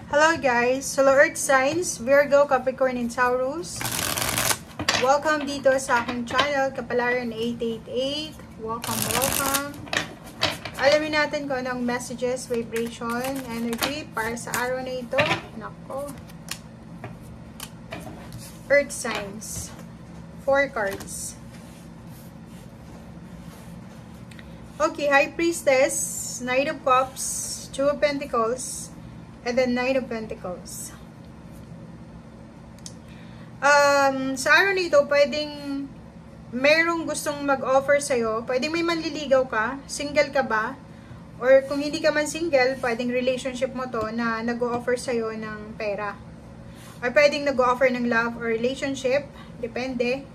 Hello guys, Hello Earth Signs, Virgo, Capricorn, and Taurus. Welcome dito sa aking channel, Kapalaran 888. Welcome. Alamin natin kung anong messages, vibration, energy para sa araw na ito. Nako. Earth Signs. 4 cards. Okay, High Priestess, Knight of Cups, 2 of Pentacles, and then Nine of Pentacles. Sa araw nito, pwedeng merong gustong mag-offer sa'yo. Pwedeng may manliligaw ka. Single ka ba? Or kung hindi ka man single, pwedeng relationship mo to na nag-o-offer sa'yo ng pera. Or pwedeng nag-o-offer ng love or relationship. Depende.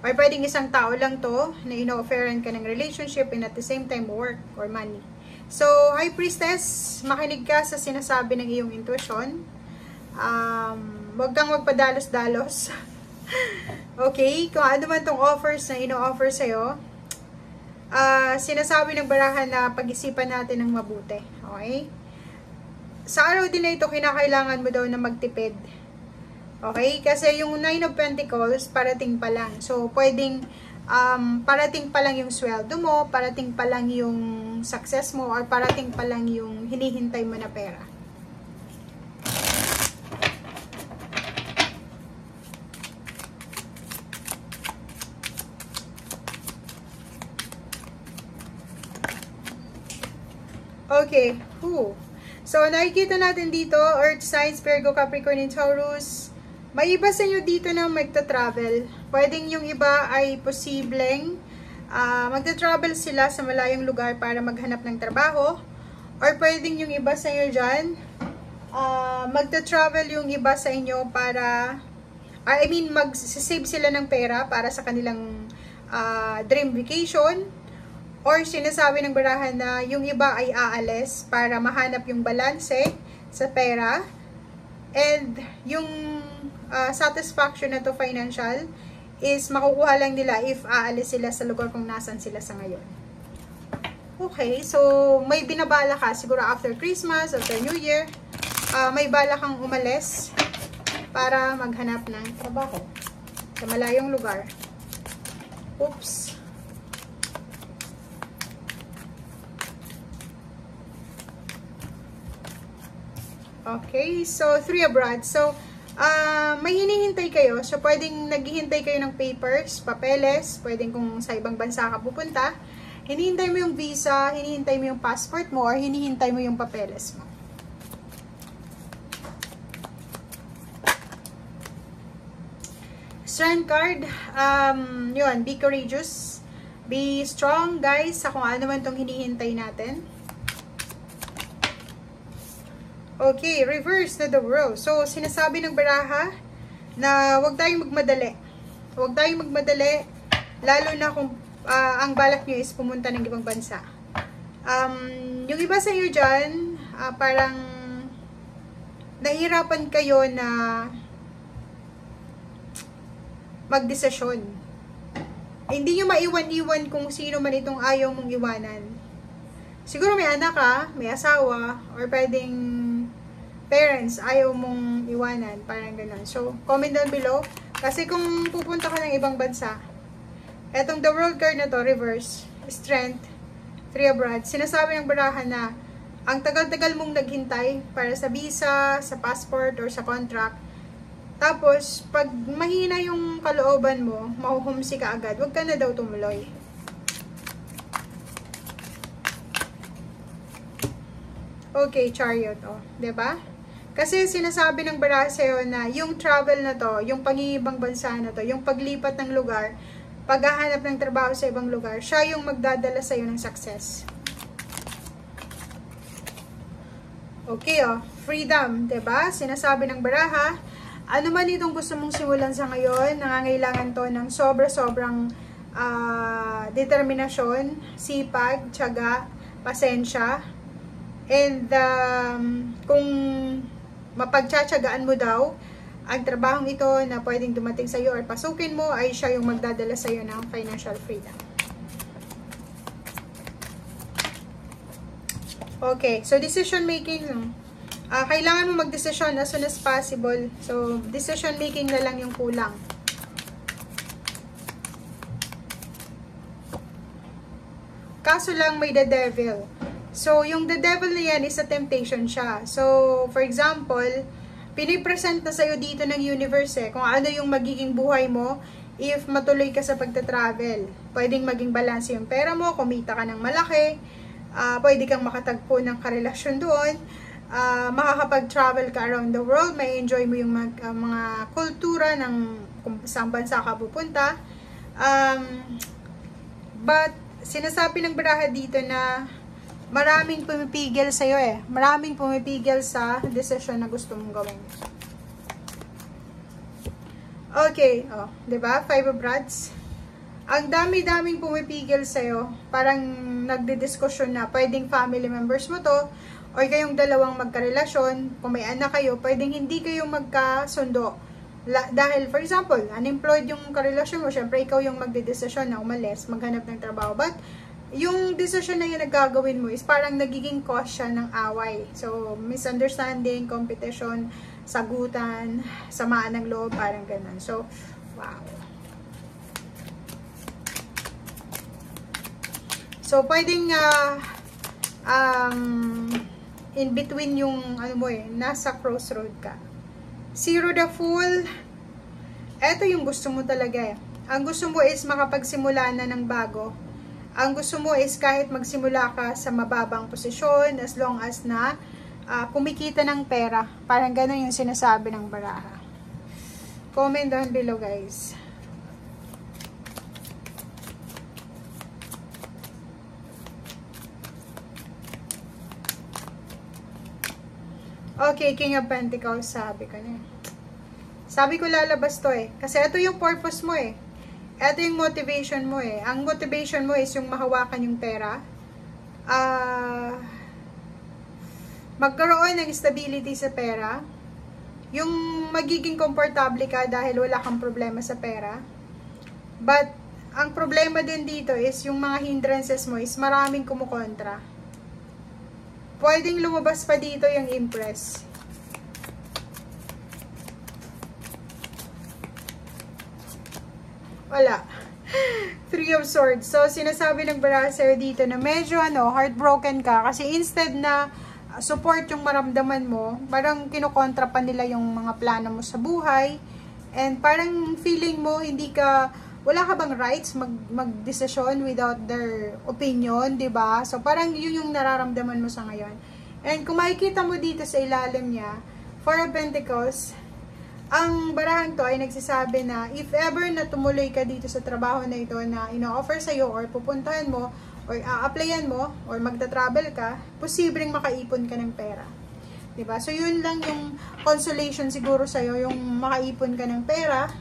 Or pwedeng isang tao lang to na ino-offeran ka ng relationship and at the same time work or money. So, High Priestess, makinig ka sa sinasabi ng iyong intuition. Huwag kang magpadalos-dalos. Okay? Kung ano man tong offers na ino-offer sa'yo, sinasabi ng barahan na pag-isipan natin ng mabuti. Okay? Sa araw din na ito, kinakailangan mo daw na magtipid. Okay? Kasi yung Nine of Pentacles, parating pa lang. So, pwedeng parating pa lang yung sweldo mo, parating pa lang yung success mo, or parating pa lang yung hinihintay mo na pera. Okay. So, nakikita natin dito, Earth Signs, Virgo, Capricorn, and Taurus. May iba sa inyo dito na magta-travel. Pwedeng yung iba ay posibleng magta-travel sila sa malayong lugar para maghanap ng trabaho. Or pwedeng yung iba sa inyo dyan, magta-travel yung iba sa inyo para, mag-save sila ng pera para sa kanilang dream vacation. Or sinasabi ng barahan na yung iba ay aalis para mahanap yung balanse sa pera. And yung satisfaction na to financial is makukuha lang nila if aalis sila sa lugar kung nasan sila sa ngayon. Okay, so may binabala ka siguro after Christmas, after New Year, may bala kang umalis para maghanap ng trabaho sa malayong lugar. Oops. Okay, so 3 abroad. So, may hinihintay kayo. So, pwedeng naghihintay kayo ng papers, papeles. Pwedeng kung sa ibang bansa ka pupunta. Hinihintay mo yung visa, hinihintay mo yung passport mo, or hinihintay mo yung papeles mo. Strength card. Yun, be courageous. Be strong, guys, sa kung ano man itong hinihintay natin. Okay, reverse na the world. So, sinasabi ng baraha na huwag tayong magmadali. Huwag tayong magmadali, lalo na kung ang balak nyo is pumunta ng ibang bansa. Yung iba sa inyo dyan, parang nahihirapan kayo na magdesisyon. Hindi nyo maiwan-iwan kung sino man itong ayaw mong iwanan. Siguro may anak ka, may asawa, or pwedeng parents, ayaw mong iwanan, parang ganun. So, comment down below. Kasi kung pupunta ka ng ibang bansa, etong the world card na to, reverse, strength, 3 abroad, sinasabi ng barahan na ang tagal-tagal mong naghintay para sa visa, sa passport, or sa contract. Tapos, pag mahina yung kalooban mo, mahuhumsi ka agad, huwag ka na daw tumuloy. Okay, Chariot, diba? Kasi sinasabi ng baraha sa'yo na yung travel na to, yung pangingibang bansa na to, yung paglipat ng lugar, paghahanap ng trabaho sa ibang lugar, siya yung magdadala sa'yo ng success. Okay, freedom, diba? Sinasabi ng baraha, ano man itong gusto mong simulan sa ngayon, nangangailangan to ng sobra-sobrang determinasyon, sipag, tiyaga, pasensya. And kung mapagtsatsagaan mo daw ang trabahong ito na pwedeng dumating sa iyo or pasukin mo, ay siya yung magdadala sa iyo ng financial freedom. Okay, so decision making, Kailangan mo magdesisyon as soon as possible. So, decision making na lang yung kulang. Kaso lang may the devil. So, yung the devil na yan is a temptation siya. So, for example, pinipresent na sa'yo dito ng universe kung ano yung magiging buhay mo if matuloy ka sa pagta-travel. Pwedeng maging balanse yung pera mo, kumita ka ng malaki, pwede kang makatagpo ng karelasyon doon, makakapag-travel ka around the world, may enjoy mo yung mga kultura ng kung saan bansa ka pupunta. But, sinasabi ng baraha dito na maraming pumipigil sa'yo Maraming pumipigil sa desisyon na gusto mong gawin. Okay, diba? 5 of Rods. Ang dami-daming pumipigil sa'yo. Parang nagdidiskusyon na pwedeng family members mo to, or kayong dalawang magkarelasyon, kung may anak kayo, pwedeng hindi kayo magkasundo. Dahil, for example, unemployed yung karelasyon mo, syempre ikaw yung magdidesisyon na umalis, maghanap ng trabaho. But, yung desisyon na yun na gagawin mo is parang nagiging cause siya ng away. So, misunderstanding, competition, sagutan, samaan ng loob, parang ganun. So, wow. So, pwedeng in between yung ano mo nasa crossroad ka. Zero the Fool. Eto yung gusto mo talaga Ang gusto mo is makapagsimula na ng bago. Ang gusto mo is kahit magsimula ka sa mababang posisyon as long as na kumikita ng pera. Parang ganun yung sinasabi ng baraha. Comment down below, guys. Okay, King of Pentacles, sabi ko na. Sabi ko lalabas to Kasi ito yung purpose mo Ito yung motivation mo Ang motivation mo is yung mahawakan yung pera. Magkaroon ng stability sa pera. Yung magiging komportable ka dahil wala kang problema sa pera. But, ang problema din dito is yung mga hindrances mo is maraming kumukontra. Pwedeng lumabas pa dito yung Empress. Wala. 3 of Swords. So, sinasabi ng baraha sa'yo dito na medyo heartbroken ka kasi instead na support yung maramdaman mo, parang kinukontra pa nila yung mga plano mo sa buhay. And parang feeling mo wala ka bang rights mag-desisyon without their opinion, 'di ba? So parang yun yung nararamdaman mo sa ngayon. And kung makikita mo dito sa ilalim niya, 4 of Pentacles, ang barahang to ay nagsasabi na if ever na tumuloy ka dito sa trabaho na ito na ino-offer sa'yo or pupuntahan mo or a-applyan mo or magta-travel ka, posibleng makaipon ka ng pera. 'Di ba? So yun lang yung consolation siguro sa'yo, yung makaipon ka ng pera.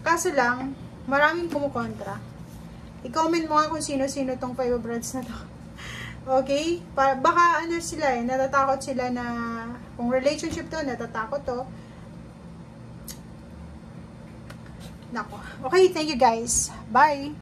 Kaso lang, maraming kumukontra. I-comment mo nga kung sino-sino tong 5 of Rods na to. Okay? Baka sila natatakot sila na kung relationship to, natatakot to. Nako. Okay, thank you guys. Bye!